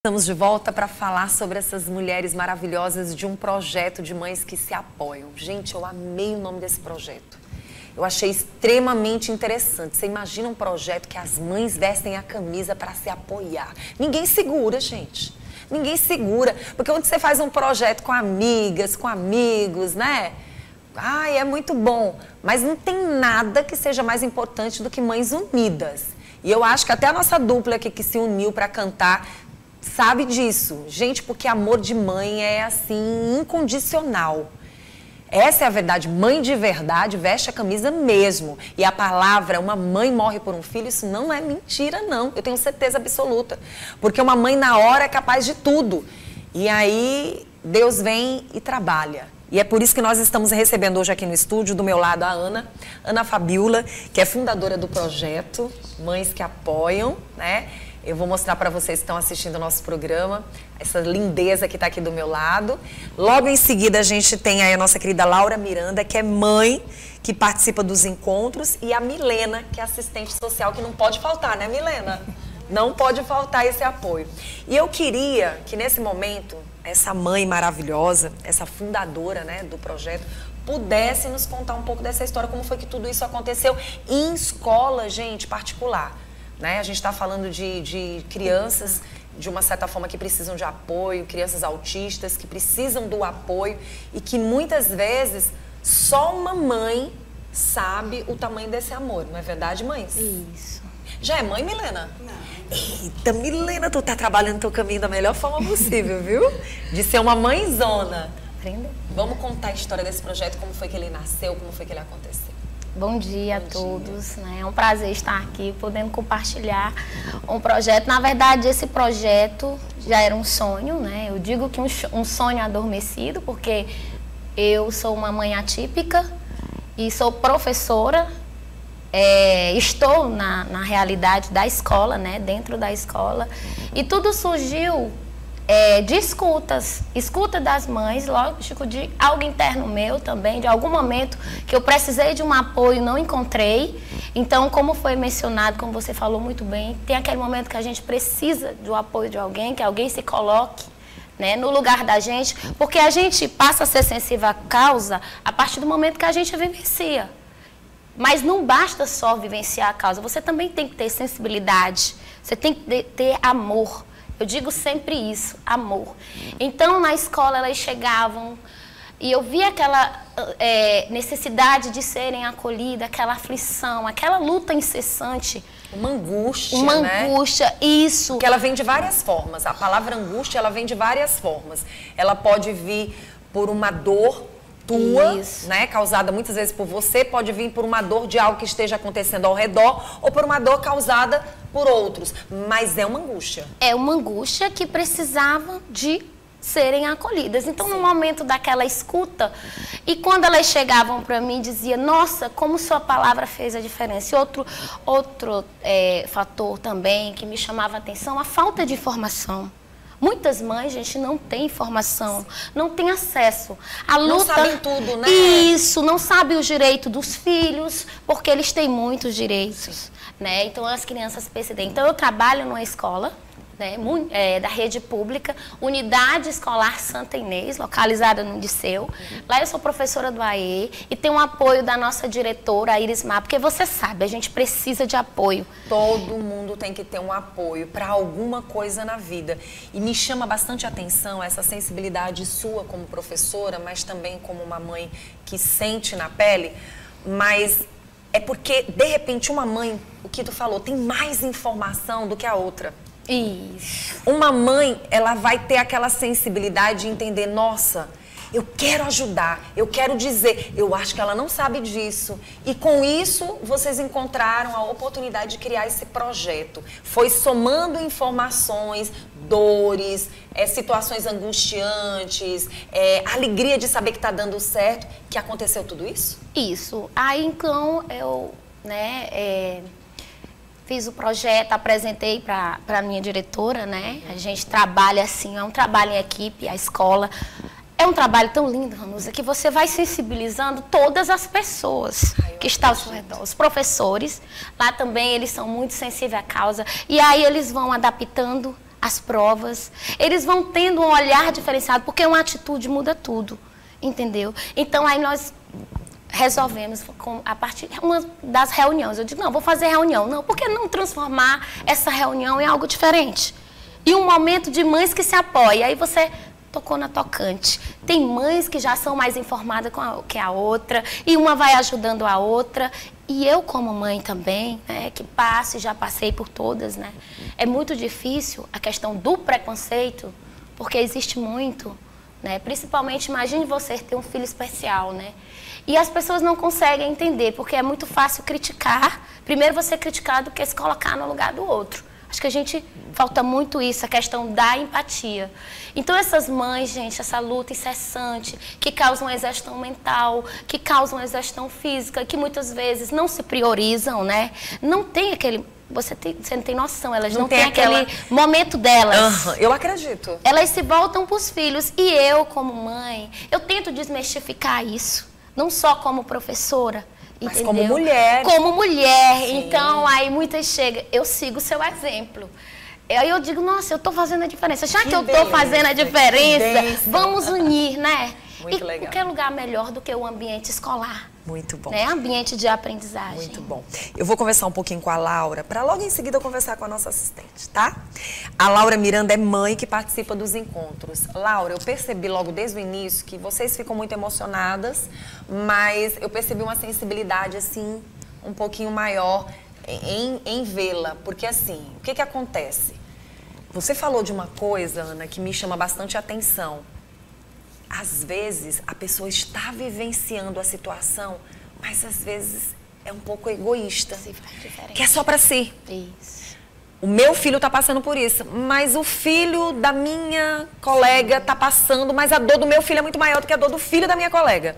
Estamos de volta para falar sobre essas mulheres maravilhosas de um projeto de mães que se apoiam. Gente, eu amei o nome desse projeto. Eu achei extremamente interessante. Você imagina um projeto que as mães vestem a camisa para se apoiar. Ninguém segura, gente. Ninguém segura. Porque quando você faz um projeto com amigas, com amigos, né? Ai, é muito bom. Mas não tem nada que seja mais importante do que mães unidas. E eu acho que até a nossa dupla aqui que se uniu para cantar sabe disso, gente, porque amor de mãe é assim, incondicional. Essa é a verdade, mãe de verdade veste a camisa mesmo. E a palavra, uma mãe morre por um filho, isso não é mentira não, eu tenho certeza absoluta. Porque uma mãe na hora é capaz de tudo. E aí Deus vem e trabalha. E é por isso que nós estamos recebendo hoje aqui no estúdio, do meu lado, a Ana Fabiola, que é fundadora do projeto Mães que Apoiam, né? Eu vou mostrar para vocês que estão assistindo o nosso programa, essa lindeza que está aqui do meu lado. Logo em seguida a gente tem aí a nossa querida Laura Miranda, que é mãe, que participa dos encontros, e a Milena, que é assistente social, que não pode faltar, né, Milena? Não pode faltar esse apoio. E eu queria que nesse momento, essa mãe maravilhosa, essa fundadora, né, do projeto, pudesse nos contar um pouco dessa história, como foi que tudo isso aconteceu em escola, gente, particular. Né? A gente está falando de crianças, de uma certa forma, que precisam de apoio, crianças autistas que precisam do apoio e que muitas vezes só uma mãe sabe o tamanho desse amor, não é verdade, mães? Isso. Já é mãe, Milena? Não. Eita, Milena, tu tá trabalhando o teu caminho da melhor forma possível, viu? De ser uma mãezona. Aprendeu. Vamos contar a história desse projeto, como foi que ele nasceu, como foi que ele aconteceu. Bom dia a todos, né? É um prazer estar aqui, podendo compartilhar um projeto. Na verdade, esse projeto já era um sonho, né? Eu digo que um sonho adormecido, porque eu sou uma mãe atípica e sou professora. Estou na realidade da escola, né? Dentro da escola. E tudo surgiu de escuta das mães, lógico, de algo interno meu também, de algum momento que eu precisei de um apoio, não encontrei. Então, como foi mencionado, como você falou muito bem, tem aquele momento que a gente precisa do apoio de alguém, que alguém se coloque, né, no lugar da gente, porque a gente passa a ser sensível à causa a partir do momento que a gente vivencia. Mas não basta só vivenciar a causa, você também tem que ter sensibilidade, você tem que ter amor. Eu digo sempre isso, amor. Então, na escola, elas chegavam e eu via aquela necessidade de serem acolhidas, aquela aflição, aquela luta incessante. Uma angústia, né? Uma angústia, isso. Porque ela vem de várias formas. A palavra angústia, ela vem de várias formas. Ela pode vir por uma dor tua, né, causada muitas vezes por você, pode vir por uma dor de algo que esteja acontecendo ao redor ou por uma dor causada por outros, mas é uma angústia. É uma angústia que precisava de serem acolhidas. Então, no momento daquela escuta, e quando elas chegavam para mim, dizia: nossa, como sua palavra fez a diferença. E outro fator também que me chamava a atenção, a falta de informação. Muitas mães, gente, não têm informação, não têm acesso. A luta, não sabem tudo, né? Isso, não sabem os direitos dos filhos, porque eles têm muitos direitos, né? Então, as crianças percebem. Então, eu trabalho numa escola, né, da rede pública, Unidade Escolar Santa Inês, localizada no Disseu. Lá eu sou professora do AE e tenho o apoio da nossa diretora, a Iris Mar, porque você sabe, a gente precisa de apoio. Todo mundo tem que ter um apoio para alguma coisa na vida. E me chama bastante atenção essa sensibilidade sua como professora, mas também como uma mãe que sente na pele, mas é porque, de repente, uma mãe, o que tu falou, tem mais informação do que a outra. Isso. Uma mãe, ela vai ter aquela sensibilidade de entender, nossa, eu quero ajudar, eu quero dizer, eu acho que ela não sabe disso. E com isso, vocês encontraram a oportunidade de criar esse projeto. Foi somando informações, dores, situações angustiantes, alegria de saber que está dando certo, que aconteceu tudo isso? Isso. Aí, então, eu, fiz o projeto, apresentei para a minha diretora, né? A gente trabalha assim, é um trabalho em equipe, a escola. É um trabalho tão lindo, Ranusa, que você vai sensibilizando todas as pessoas que estão ao seu redor. Os professores, lá também eles são muito sensíveis à causa. E aí eles vão adaptando as provas, eles vão tendo um olhar diferenciado, porque uma atitude muda tudo, entendeu? Então, aí nós resolvemos, a partir uma das reuniões, eu digo, não, vou fazer reunião. Não, por que não transformar essa reunião em algo diferente? E um momento de mães que se apoiam, aí você tocou na tocante. Tem mães que já são mais informadas que a outra, e uma vai ajudando a outra. E eu, como mãe também, né, que passo e já passei por todas, né, é muito difícil a questão do preconceito, porque existe muito, né, principalmente, imagine você ter um filho especial, né, e as pessoas não conseguem entender, porque é muito fácil criticar, primeiro você criticar do que se colocar no lugar do outro. Acho que a gente, falta muito isso, a questão da empatia. Então, essas mães, gente, essa luta incessante, que causam exaustão mental, que causam exaustão física, que muitas vezes não se priorizam, né? Não tem aquele... Você não tem noção, elas não têm aquele momento delas. Eu acredito. Elas se voltam para os filhos. E eu, como mãe, eu tento desmistificar isso. Não só como professora, mas entendeu? como mulher. Como mulher. Sim. Então, aí muitas chegam, eu sigo o seu exemplo. Aí eu digo, nossa, eu estou fazendo a diferença. Já que eu estou fazendo a diferença, vamos unir, né? Muito legal. Qualquer lugar melhor do que o ambiente escolar. Muito bom. Né? Ambiente de aprendizagem. Muito bom. Eu vou conversar um pouquinho com a Laura, para logo em seguida eu conversar com a nossa assistente, tá? A Laura Miranda é mãe que participa dos encontros. Laura, eu percebi logo desde o início que vocês ficam muito emocionadas, mas eu percebi uma sensibilidade, assim, um pouquinho maior em vê-la. Porque, assim, o que acontece? Você falou de uma coisa, Ana, que me chama bastante atenção. Às vezes, a pessoa está vivenciando a situação, mas às vezes é um pouco egoísta. Que é só para si. Isso. O meu filho está passando por isso, mas o filho da minha colega está passando, mas a dor do meu filho é muito maior do que a dor do filho da minha colega.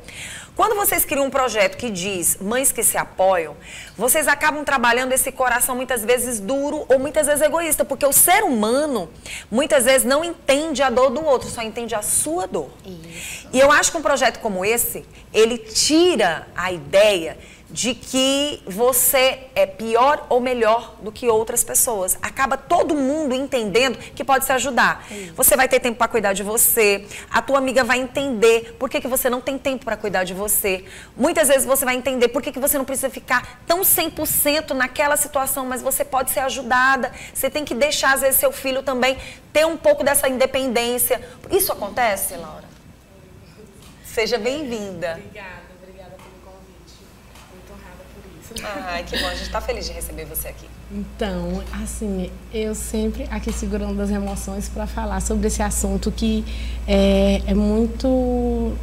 Quando vocês criam um projeto que diz Mães que se apoiam, vocês acabam trabalhando esse coração muitas vezes duro ou muitas vezes egoísta, porque o ser humano muitas vezes não entende a dor do outro, só entende a sua dor. Isso. E eu acho que um projeto como esse, ele tira a ideia de que você é pior ou melhor do que outras pessoas. Acaba todo mundo entendendo que pode se ajudar. Isso. Você vai ter tempo para cuidar de você, a tua amiga vai entender por que você não tem tempo para cuidar de você. Muitas vezes você vai entender por que você não precisa ficar tão 100% naquela situação, mas você pode ser ajudada. Você tem que deixar, às vezes, seu filho também ter um pouco dessa independência. Isso acontece, Laura? Seja bem-vinda. Obrigada. Ai, que bom, a gente está feliz de receber você aqui. Então, assim, eu sempre aqui segurando as emoções para falar sobre esse assunto que é muito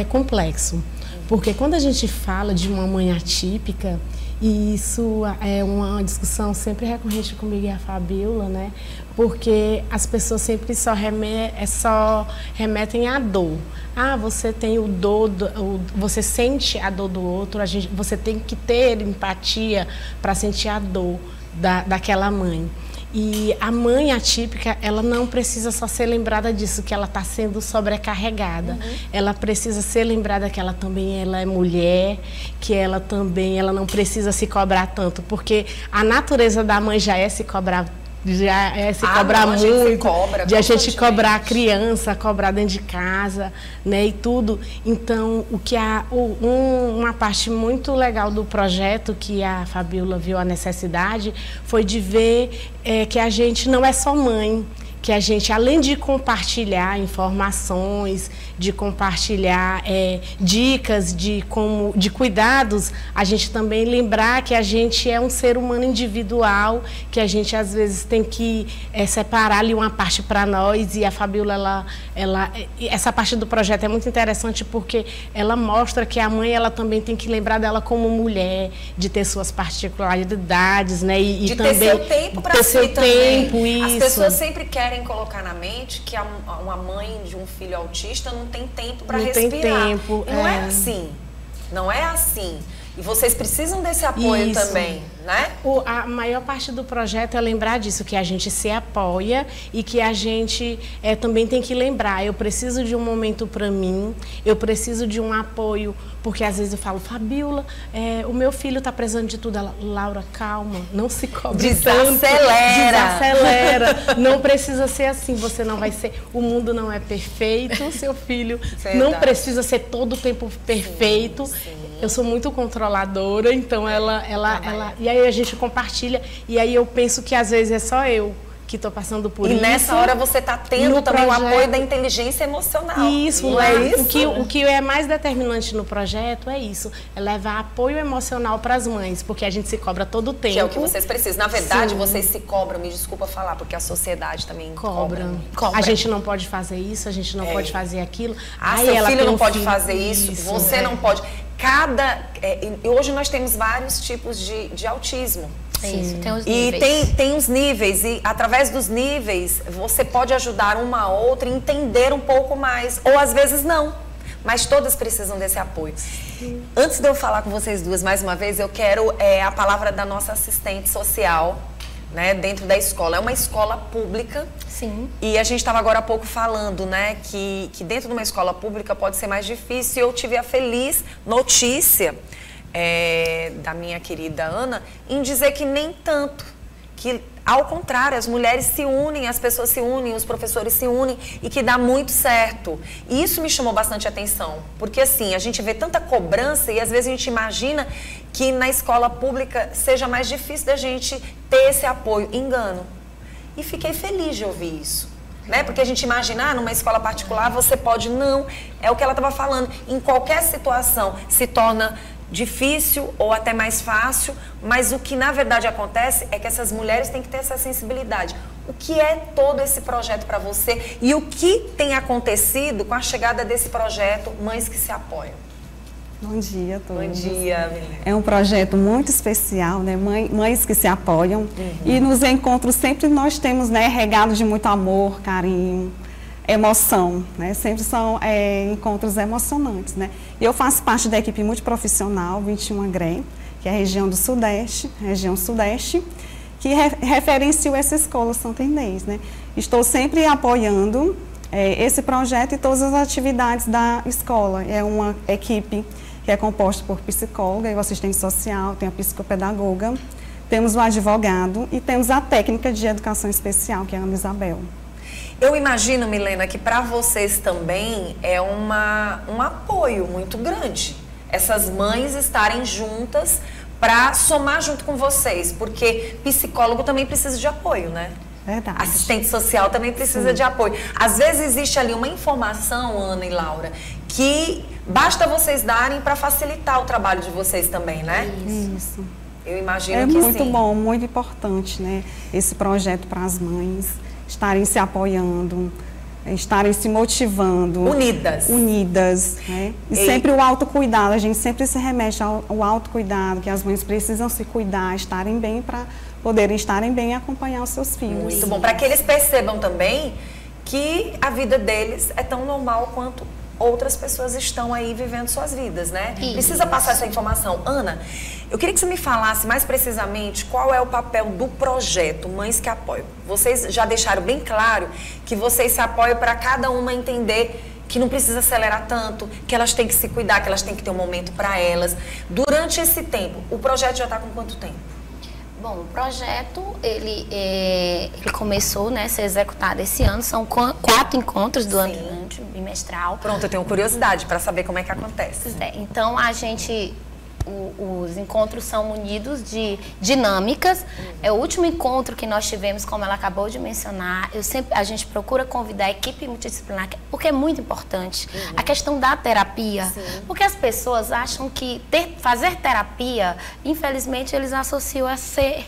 complexo. Porque quando a gente fala de uma mãe atípica, e isso é uma discussão sempre recorrente comigo e a Fabíola, né? Porque as pessoas sempre só remetem à dor. Ah, você tem você sente a dor do outro, você tem que ter empatia para sentir a dor daquela mãe. E a mãe atípica, ela não precisa só ser lembrada disso, que ela está sendo sobrecarregada. Uhum. Ela precisa ser lembrada que ela também é mulher, que ela não precisa se cobrar tanto, porque a natureza da mãe já é se cobrar. Cobrar muito, de a gente cobrar a criança, cobrar dentro de casa, né, e tudo. Então, uma parte muito legal do projeto que a Fabíola viu a necessidade foi de ver que a gente não é só mãe, que a gente, além de compartilhar informações, de compartilhar dicas de cuidados, a gente também lembrar que a gente é um ser humano individual, que a gente às vezes tem que separar ali uma parte para nós. E a Fabíola, essa parte do projeto é muito interessante porque ela mostra que a mãe, ela também tem que lembrar dela como mulher, de ter suas particularidades, né? E também ter seu tempo para si também. As pessoas sempre querem colocar na mente que uma mãe de um filho autista não tem tempo para respirar. Tem tempo. E não é assim. Não é assim. E vocês precisam desse apoio também, né? A maior parte do projeto é lembrar disso, que a gente se apoia e que a gente também tem que lembrar, eu preciso de um momento para mim, eu preciso de um apoio, porque às vezes eu falo, Fabiola, o meu filho está precisando de tudo. Ela, Laura, calma, não se cobre tanto. Desacelera. Não precisa ser assim, você não vai ser, o mundo não é perfeito, seu filho não precisa ser todo o tempo perfeito. Sim. Eu sou muito controladora, então ela e aí a gente compartilha, e aí eu penso que às vezes é só eu que estou passando por isso. E nessa hora você está tendo também o apoio da inteligência emocional. Isso, não é isso? O que é mais determinante no projeto é isso, é levar apoio emocional para as mães, porque a gente se cobra todo o tempo. Que é o que vocês precisam. Na verdade, vocês se cobram, me desculpa falar, porque a sociedade também cobra. A gente não pode fazer isso, a gente não pode fazer aquilo. Seu filho não pode fazer isso, você não pode. Hoje nós temos vários tipos de autismo. Isso, tem os níveis. E tem os níveis, e através dos níveis você pode ajudar uma a outra a entender um pouco mais, ou às vezes não, mas todas precisam desse apoio. Sim. Antes de eu falar com vocês duas mais uma vez, eu quero a palavra da nossa assistente social, né, dentro da escola. É uma escola pública. Sim. E a gente estava agora há pouco falando, né, que dentro de uma escola pública pode ser mais difícil. Eu tive a feliz notícia da minha querida Ana em dizer que nem tanto, que ao contrário, as mulheres se unem, as pessoas se unem, os professores se unem e que dá muito certo. E isso me chamou bastante atenção, porque assim, a gente vê tanta cobrança e às vezes a gente imagina que na escola pública seja mais difícil da gente ter esse apoio. Engano. E fiquei feliz de ouvir isso. Né? Porque a gente imagina, numa escola particular você pode, não, é o que ela estava falando, em qualquer situação se torna difícil ou até mais fácil, mas o que na verdade acontece é que essas mulheres têm que ter essa sensibilidade. O que é todo esse projeto para você e o que tem acontecido com a chegada desse projeto Mães que se Apoiam? Bom dia a todos. Bom dia, Milena. É um projeto muito especial, né? Mães que se apoiam. Uhum. E nos encontros sempre nós temos, né, regado de muito amor, carinho, emoção, né? Sempre são encontros emocionantes, né? E eu faço parte da equipe multiprofissional 21 GREM, que é a região do Sudeste, que referenciou essa escola Santa Inês, né? Estou sempre apoiando esse projeto e todas as atividades da escola. É uma equipe que é composta por psicóloga e o assistente social, tem a psicopedagoga, temos o advogado e temos a técnica de educação especial, que é a Ana Isabel. Eu imagino, Milena, que para vocês também é um apoio muito grande. Essas mães estarem juntas para somar junto com vocês, porque psicólogo também precisa de apoio, né? Verdade. Assistente social também precisa de apoio. Às vezes existe ali uma informação, Ana e Laura, que basta vocês darem para facilitar o trabalho de vocês também, né? Isso. Eu imagino que sim. É muito bom, muito importante, né? Esse projeto para as mães estarem se apoiando, estarem se motivando. Unidas, né? E sempre o autocuidado, a gente sempre se remete ao autocuidado, que as mães precisam se cuidar, estarem bem para poderem estarem bem e acompanhar os seus filhos. Muito bom, para que eles percebam também que a vida deles é tão normal quanto outras pessoas estão aí vivendo suas vidas, né? Isso. Precisa passar essa informação. Ana, eu queria que você me falasse mais precisamente qual é o papel do projeto Mães que Apoiam. Vocês já deixaram bem claro que vocês se apoiam para cada uma entender que não precisa acelerar tanto, que elas têm que se cuidar, que elas têm que ter um momento para elas. Durante esse tempo, o projeto já está com quanto tempo? Bom, o projeto, ele começou, né, a ser executado esse ano, são 4 encontros do ano bimestral. Pronto, eu tenho curiosidade para saber como é que acontece. Então, os encontros são munidos de dinâmicas. É o último encontro que nós tivemos, como ela acabou de mencionar, a gente procura convidar a equipe multidisciplinar, porque é muito importante a questão da terapia. Sim. Porque as pessoas acham que fazer terapia, infelizmente, eles associam a ser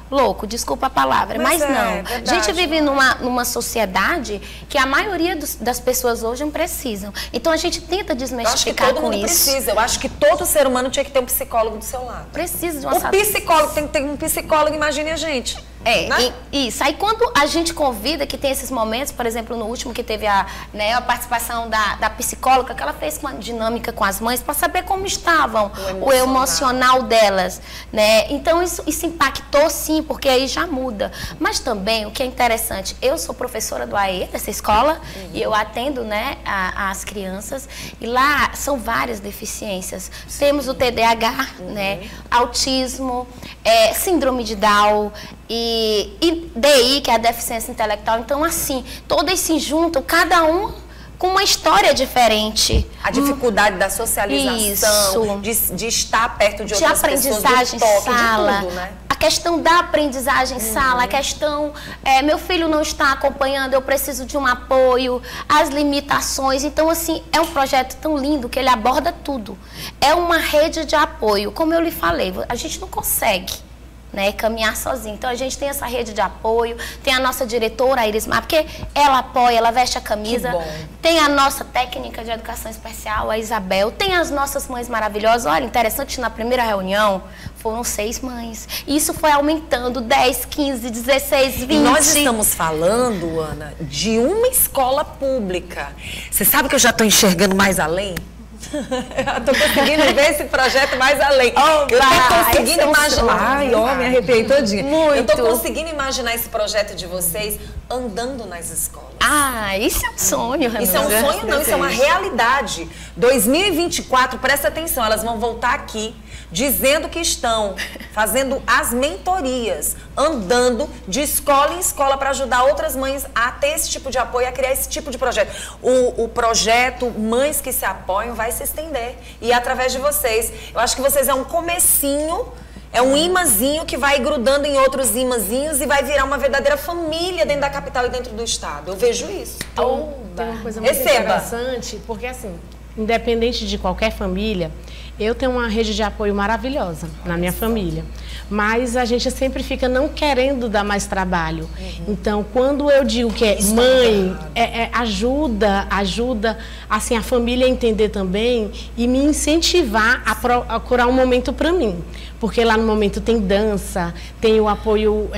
louco, desculpa a palavra, mas não. Verdade, a gente vive numa sociedade que a maioria das pessoas hoje não precisam. Então a gente tenta desmistificar com isso. Precisa. Eu acho que todo ser humano tinha que ter um psicólogo do seu lado. Precisa de uma psicólogo tem que ter um psicólogo, imagine a gente. Né? Isso. Aí quando a gente convida, que tem esses momentos, por exemplo, no último que teve a participação da psicóloga, que ela fez uma dinâmica com as mães para saber como estavam, o emocional delas, né? Então isso impactou sim, porque aí já muda. Mas também, o que é interessante, eu sou professora do AE, dessa escola, e eu atendo, né, as crianças, e lá são várias deficiências. Temos o TDAH, né, autismo, síndrome de Down, e DI, que é a deficiência intelectual. Então, assim, todas se juntam, cada um com uma história diferente. A dificuldade da socialização, de estar perto de outras pessoas, do toque, sala, de tudo, né? A questão da aprendizagem sala, a questão, meu filho não está acompanhando, eu preciso de um apoio, as limitações. Então, assim, é um projeto tão lindo que ele aborda tudo. É uma rede de apoio. Como eu lhe falei, a gente não consegue, né, caminhar sozinho. Então a gente tem essa rede de apoio, tem a nossa diretora, a Iris Mar, porque ela apoia, ela veste a camisa, tem a nossa técnica de educação especial, a Isabel, tem as nossas mães maravilhosas. Olha, interessante, na primeira reunião foram 6 mães, e isso foi aumentando, 10, 15, 16, 20. E nós estamos falando, Ana, de uma escola pública. Você sabe que eu já estou enxergando mais além? Eu estou conseguindo ver esse projeto mais além. Eu estou conseguindo imaginar. Ai, ó, me arrepiei todinha. Muito. Eu estou conseguindo imaginar esse projeto de vocês andando nas escolas. Ah, isso é um sonho, Ramiro. Isso é um sonho, não, isso é uma realidade. 2024, presta atenção, elas vão voltar aqui dizendo que estão fazendo as mentorias, andando de escola em escola para ajudar outras mães a ter esse tipo de apoio, a criar esse tipo de projeto. O projeto Mães que se Apoiam vai se estender. E através de vocês, eu acho que vocês é um comecinho, é um imãzinho que vai grudando em outros imãzinhos e vai virar uma verdadeira família dentro da capital e dentro do estado. Eu vejo isso. Tem uma coisa muito interessante, porque assim, independente de qualquer família, eu tenho uma rede de apoio maravilhosa na minha família, mas a gente sempre fica não querendo dar mais trabalho. Então, quando eu digo que é mãe, ajuda assim, a família a entender também e me incentivar a procurar um momento para mim. Porque lá no momento tem dança, tem o apoio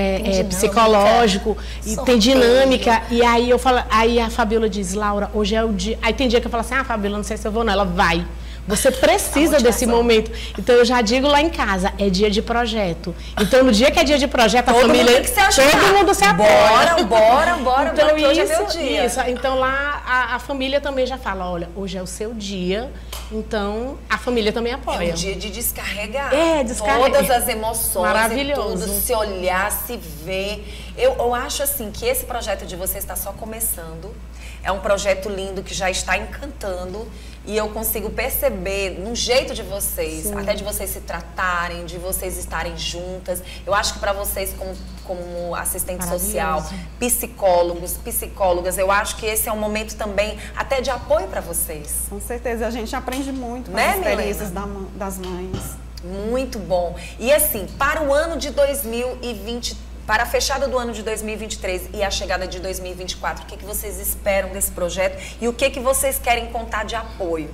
psicológico, e tem dinâmica. E aí eu falo, aí a Fabiola diz, Laura, hoje é o dia. Aí tem dia que eu falo assim, Fabiola, não sei se eu vou não. Ela vai. Você precisa desse momento. Então eu já digo lá em casa, é dia de projeto. Então no dia que é dia de projeto, a família, todo mundo se apoia. Bora, então, hoje é meu dia. Então lá a família também já fala, olha, hoje é o seu dia, então a família também apoia. É um dia de descarregar. Descarregar. Todas as emoções. Maravilhoso. E tudo, se olhar, se ver. Eu acho assim que esse projeto de vocês está só começando. É um projeto lindo que já está encantando. E eu consigo perceber no jeito de vocês, até de vocês se tratarem, de vocês estarem juntas. Eu acho que para vocês, como assistente social, psicólogos, psicólogas, eu acho que esse é um momento também até de apoio para vocês. Com certeza, a gente aprende muito com né, as experiências das mães. Muito bom. E assim, para o ano de 2023, para a fechada do ano de 2023 e a chegada de 2024, o que vocês esperam desse projeto e o que vocês querem contar de apoio?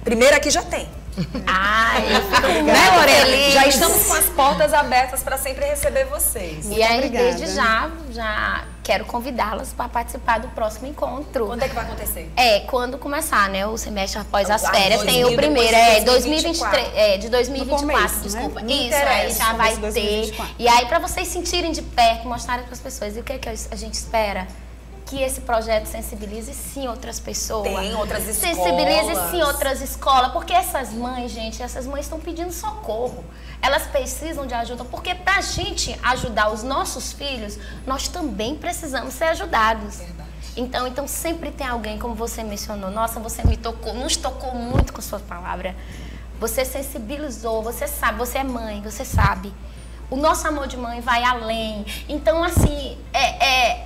Primeiro aqui já tem. Né, Lorena? Já estamos com as portas abertas para sempre receber vocês. E aí, desde já quero convidá-las para participar do próximo encontro. Quando é que vai acontecer? Quando começar, né, o semestre após as férias, tem o primeiro, 2023, de 2024, começo, desculpa. Né? Isso, aí já vai ter. E aí, para vocês sentirem de perto, mostrarem para as pessoas, e o que a gente espera? Que esse projeto sensibilize sim outras pessoas. Tem outras escolas. Sensibilize sim outras escolas. Porque essas mães, gente, essas mães estão pedindo socorro. Elas precisam de ajuda. Porque pra gente ajudar os nossos filhos, nós também precisamos ser ajudados. Verdade. Então sempre tem alguém, como você mencionou. Nossa, você nos tocou muito com sua palavra. Você sensibilizou, você sabe, você é mãe, você sabe. O nosso amor de mãe vai além. Então, assim,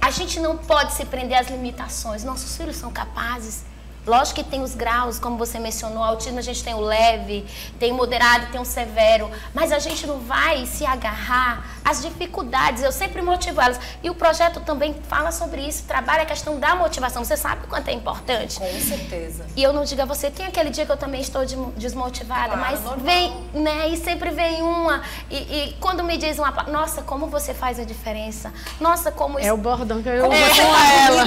a gente não pode se prender às limitações. Nossos filhos são capazes. Lógico que tem os graus, como você mencionou, autismo a gente tem o leve, tem o moderado, tem o severo, mas a gente não vai se agarrar às dificuldades, eu sempre motivo elas. E o projeto também fala sobre isso, trabalha a questão da motivação, você sabe o quanto é importante? Com certeza. E eu não digo a você, tem aquele dia que eu também estou desmotivada, mas vem, né, e sempre vem uma, e quando me diz uma, nossa, como você faz a diferença, nossa, como isso... É o bordão que eu uso com ela.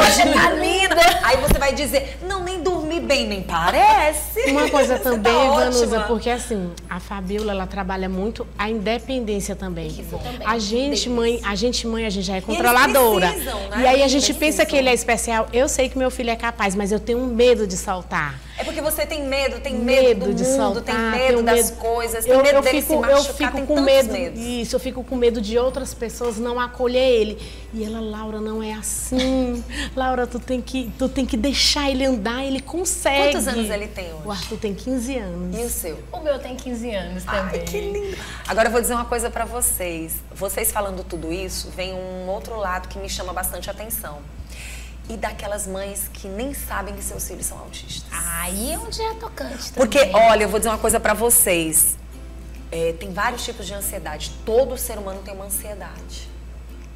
Hoje tá linda. Aí você vai dizer, não, nem dormi bem, nem parece. Uma coisa também, tá Vanusa, ótima. porque assim, a Fabiola, ela trabalha muito a independência também. também. A gente, mãe, a gente já é controladora. E eles precisam, né? E aí a gente Precisam. pensa que ele é especial. Eu sei que meu filho é capaz, mas eu tenho medo de saltar. É porque você tem medo do mundo, de saltar, tem medo das coisas, tem eu medo dele fico, se machucar, eu fico tem com tantos medo. medos. Isso, eu fico com medo de outras pessoas não acolher ele. E ela, Laura, não é assim. Laura, tu tem que deixar ele andar, ele consegue. Quantos anos ele tem hoje? O Arthur tem 15 anos. E o seu? O meu tem 15 anos também. Ai, que lindo. Agora eu vou dizer uma coisa pra vocês. Vocês falando tudo isso, vem um outro lado que me chama bastante atenção. E daquelas mães que nem sabem que seus filhos são autistas. Aí é um dia tocante também. Porque, olha, eu vou dizer uma coisa pra vocês. Tem vários tipos de ansiedade. Todo ser humano tem uma ansiedade.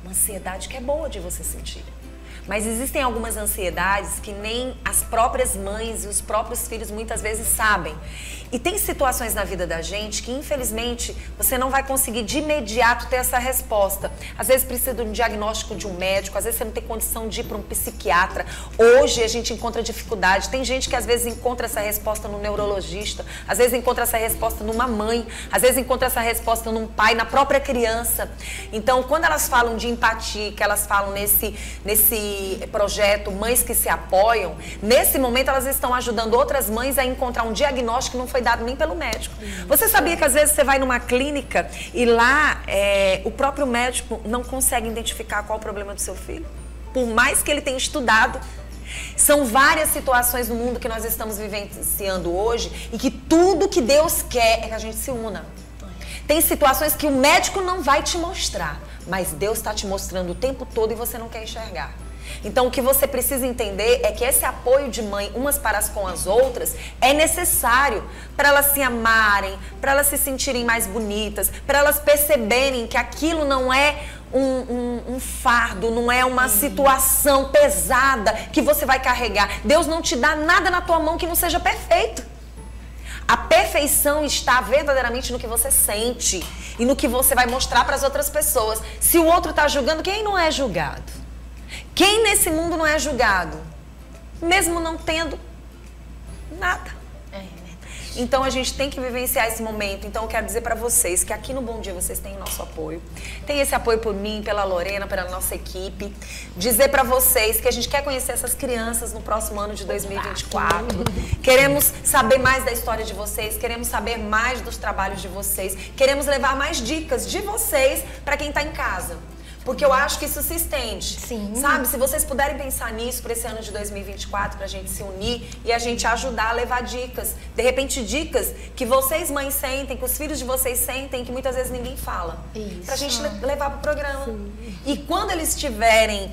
Uma ansiedade que é boa de você sentir. Mas existem algumas ansiedades que nem as próprias mães e os próprios filhos muitas vezes sabem. E tem situações na vida da gente que, infelizmente, você não vai conseguir de imediato ter essa resposta. Às vezes precisa de um diagnóstico de um médico, às vezes você não tem condição de ir para um psiquiatra. Hoje a gente encontra dificuldade. Tem gente que às vezes encontra essa resposta no neurologista, às vezes encontra essa resposta numa mãe, às vezes encontra essa resposta num pai, na própria criança. Então, quando elas falam de empatia, que elas falam nesse projeto Mães que se Apoiam, nesse momento elas estão ajudando outras mães a encontrar um diagnóstico que não foi dado nem pelo médico. Você sabia que às vezes você vai numa clínica e lá o próprio médico não consegue identificar qual é o problema do seu filho? Por mais que ele tenha estudado. São várias situações no mundo que nós estamos vivenciando hoje e que tudo que Deus quer é que a gente se una. Tem situações que o médico não vai te mostrar, mas Deus está te mostrando o tempo todo e você não quer enxergar. Então, o que você precisa entender é que esse apoio de mãe umas para com as outras é necessário para elas se amarem, para elas se sentirem mais bonitas, para elas perceberem que aquilo não é um fardo, não é uma situação pesada que você vai carregar. Deus não te dá nada na tua mão que não seja perfeito. A perfeição está verdadeiramente no que você sente e no que você vai mostrar para as outras pessoas. Se o outro está julgando, quem não é julgado? Quem nesse mundo não é julgado? Mesmo não tendo nada. Então a gente tem que vivenciar esse momento. Então eu quero dizer para vocês que aqui no Bom Dia vocês têm o nosso apoio. Tem esse apoio por mim, pela Lorena, pela nossa equipe. Dizer para vocês que a gente quer conhecer essas crianças no próximo ano de 2024. Queremos saber mais da história de vocês, queremos saber mais dos trabalhos de vocês, queremos levar mais dicas de vocês para quem está em casa. Porque eu acho que isso se estende. Sim. Sabe? Se vocês puderem pensar nisso para esse ano de 2024, para a gente se unir e a gente ajudar a levar dicas. De repente, dicas que vocês, mães, sentem, que os filhos de vocês sentem, que muitas vezes ninguém fala. Para a gente levar para o programa. Sim. E quando eles estiverem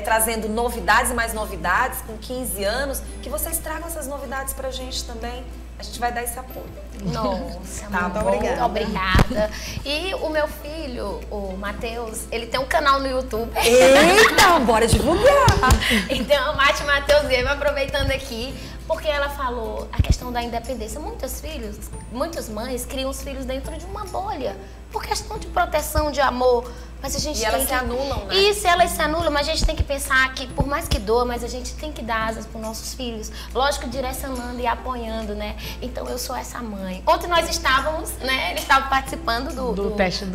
trazendo novidades e mais novidades, com 15 anos, que vocês tragam essas novidades para a gente também. A gente vai dar esse apoio. Nossa, tá, muito obrigada. Obrigada. E o meu filho, o Matheus, ele tem um canal no YouTube. Eita, bora divulgar! Então, Mate Matheus Game, aproveitando aqui, porque ela falou a questão da independência. Muitas mães criam os filhos dentro de uma bolha, por questão de proteção, de amor. Mas a gente elas se anulam, né? Isso, elas se anulam, mas a gente tem que pensar que, por mais que doa, mas a gente tem que dar asas para os nossos filhos. Lógico, direcionando e apoiando, né? Então, eu sou essa mãe. Ontem nós estávamos, né? Ele estava participando do teste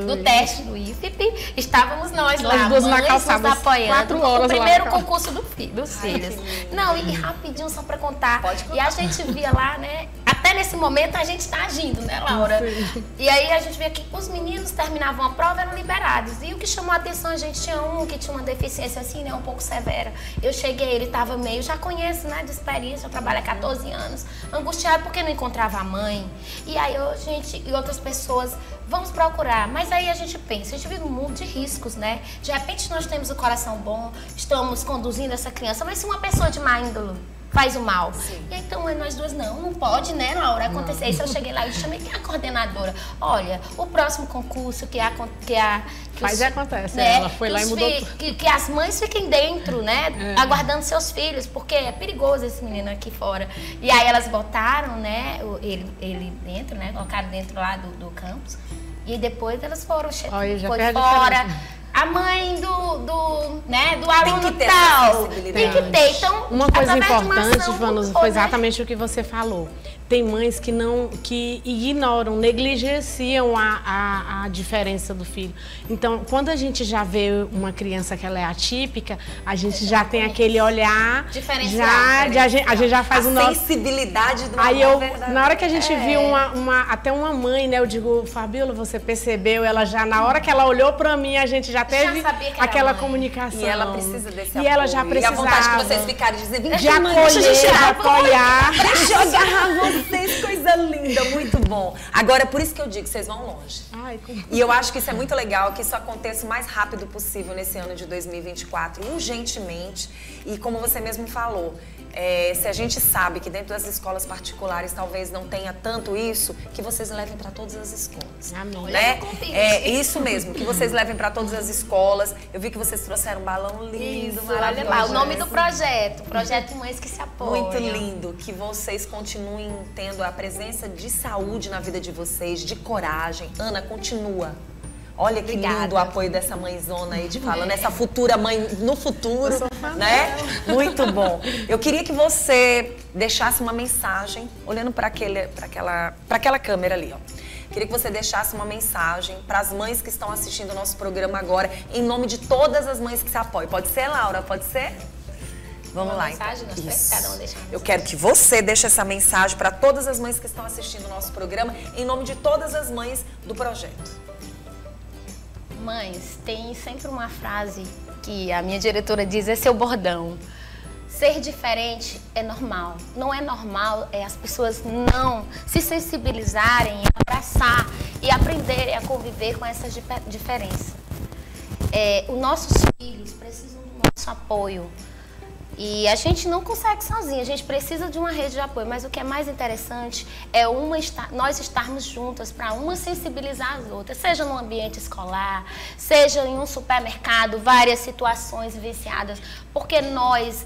do IFP. Estávamos nós lá, duas mães, na calçada, nos apoiando. 4 horas o primeiro lá, concurso dos filhos. Não, e rapidinho, só para contar. Pode contar. E a gente via lá, né? Até nesse momento a gente está agindo, né, Laura? Sim. E aí a gente via que os meninos terminavam a prova, eram liberados. E o que chamou a atenção, a gente tinha um que tinha uma deficiência assim, né, um pouco severa. Eu cheguei, ele estava meio, já conheço, né, de experiência, eu trabalho há 14 anos, angustiado porque não encontrava a mãe. E aí gente e outras pessoas, vamos procurar. Mas aí a gente pensa, a gente vive um mundo de riscos, né? De repente nós temos o coração bom, estamos conduzindo essa criança, mas se uma pessoa de má índole faz o mal. Sim. E então nós duas, não pode, né, Laura, acontecer isso. Eu cheguei lá e chamei a coordenadora. Olha, o próximo concurso Mas acontece, né, ela foi lá e mudou tudo. Que as mães fiquem dentro, né, aguardando seus filhos, porque é perigoso esse menino aqui fora. E aí elas botaram, né, ele dentro, né, colocaram dentro lá do campus. E depois elas foram, foi fora. A mãe do aluno tal. Tem que ter. Então, uma coisa importante, Vanusa, foi exatamente o que você falou. Tem mães que ignoram, negligenciam a diferença do filho. Então, quando a gente já vê uma criança que ela é atípica, a gente já tem aquele olhar, a gente já faz o nosso... sensibilidade do Aí na hora que a gente viu até uma mãe, né, eu digo, Fabiola, você percebeu? Ela já, na hora que ela olhou pra mim, a gente já teve aquela comunicação. E ela precisa desse apoio. E ela já precisava. E a vontade que vocês ficarem dizendo, de acolher, de apoiar. Deixa eu agarrar vocês, coisa linda, muito bom. Agora, por isso que eu digo que vocês vão longe. E eu acho que isso é muito legal, que isso aconteça o mais rápido possível nesse ano de 2024, urgentemente. E como você mesmo falou, se a gente sabe que dentro das escolas particulares talvez não tenha tanto isso, que vocês levem para todas as escolas. Amém. Né? Isso mesmo, que vocês levem para todas as escolas. Eu vi que vocês trouxeram um balão lindo, maravilhoso. Olha lá, o nome do projeto Mães que se Apoiam. Muito lindo, que vocês continuem tendo a presença de saúde na vida de vocês, de coragem. Ana, continua. Olha que lindo o apoio dessa mãezona aí, falando, essa futura mãe no futuro, né? Muito bom. Eu queria que você deixasse uma mensagem, olhando para aquela câmera ali, ó. Queria que você deixasse uma mensagem para as mães que estão assistindo o nosso programa agora, em nome de todas as mães que se apoiam. Pode ser, Laura? Pode ser? Vamos lá, mensagem, então. Cada um deixa uma Eu quero que você deixe essa mensagem para todas as mães que estão assistindo o nosso programa, em nome de todas as mães do projeto. Mães, tem sempre uma frase que a minha diretora diz, é seu bordão. Ser diferente é normal. Não é normal as pessoas não se sensibilizarem, abraçar e aprenderem a conviver com essas diferenças. Os nossos filhos precisam do nosso apoio. E a gente não consegue sozinho, a gente precisa de uma rede de apoio, mas o que é mais interessante é nós estarmos juntas para uma sensibilizar as outras, seja no ambiente escolar, seja em um supermercado, várias situações viciadas, porque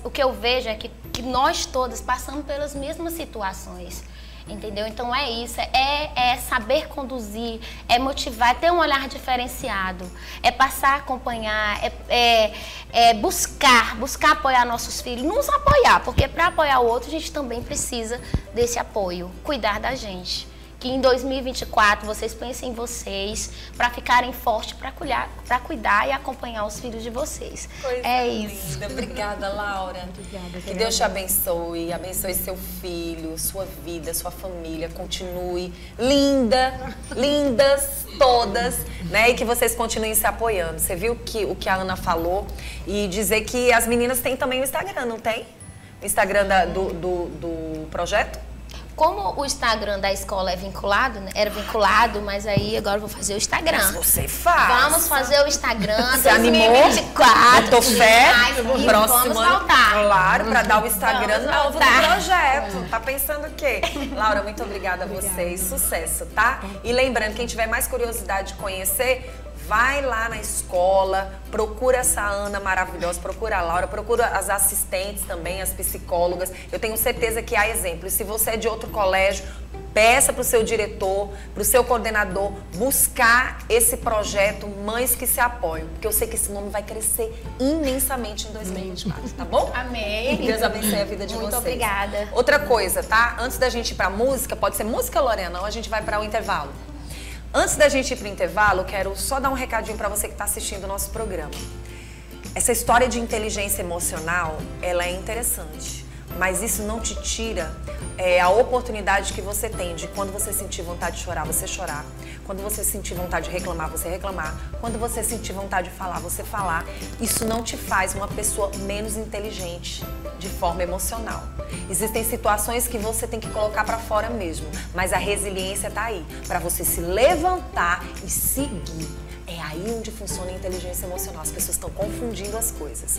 o que eu vejo é que nós todas passamos pelas mesmas situações. Entendeu? Então é isso, é saber conduzir, é motivar, é ter um olhar diferenciado, é passar a acompanhar, buscar apoiar nossos filhos, nos apoiar, porque para apoiar o outro a gente também precisa desse apoio, cuidar da gente. Que em 2024 vocês pensem em vocês para ficarem fortes, para cuidar e acompanhar os filhos de vocês. Coisa isso. Linda. Obrigada, Laura. Obrigada. Que Deus te abençoe seu filho, sua vida, sua família. Continue lindas todas, né? E que vocês continuem se apoiando. Você viu o que a Ana falou? E dizer que as meninas têm também o Instagram, não tem? O Instagram do projeto? Como o Instagram da escola era vinculado, mas aí agora eu vou fazer o Instagram. Mas você faz. Vamos fazer o Instagram 2024. Botou fé. Próximo vamos voltar. Claro, para dar o Instagram novo do projeto. Tá pensando o quê? Laura, muito obrigada a vocês. Sucesso, tá? E lembrando, quem tiver mais curiosidade de conhecer, vai lá na escola, procura essa Ana maravilhosa, procura a Laura, procura as assistentes também, as psicólogas. Eu tenho certeza que há exemplos. Se você é de outro colégio, peça para o seu diretor, para o seu coordenador, buscar esse projeto Mães que se Apoiam. Porque eu sei que esse nome vai crescer imensamente em 2024, tá bom? Amém. Deus abençoe a vida de vocês. Muito obrigada. Outra coisa, tá? Antes da gente ir para música, pode ser música, Lorena, ou a gente vai para o intervalo? Antes da gente ir para o intervalo, eu quero só dar um recadinho para você que está assistindo o nosso programa. Essa história de inteligência emocional, ela é interessante, mas isso não te tira a oportunidade que você tem de quando você sentir vontade de chorar, você chorar. Quando você sentir vontade de reclamar, você reclamar. Quando você sentir vontade de falar, você falar. Isso não te faz uma pessoa menos inteligente de forma emocional. Existem situações que você tem que colocar para fora mesmo, mas a resiliência tá aí, para você se levantar e seguir. É aí onde funciona a inteligência emocional. As pessoas estão confundindo as coisas.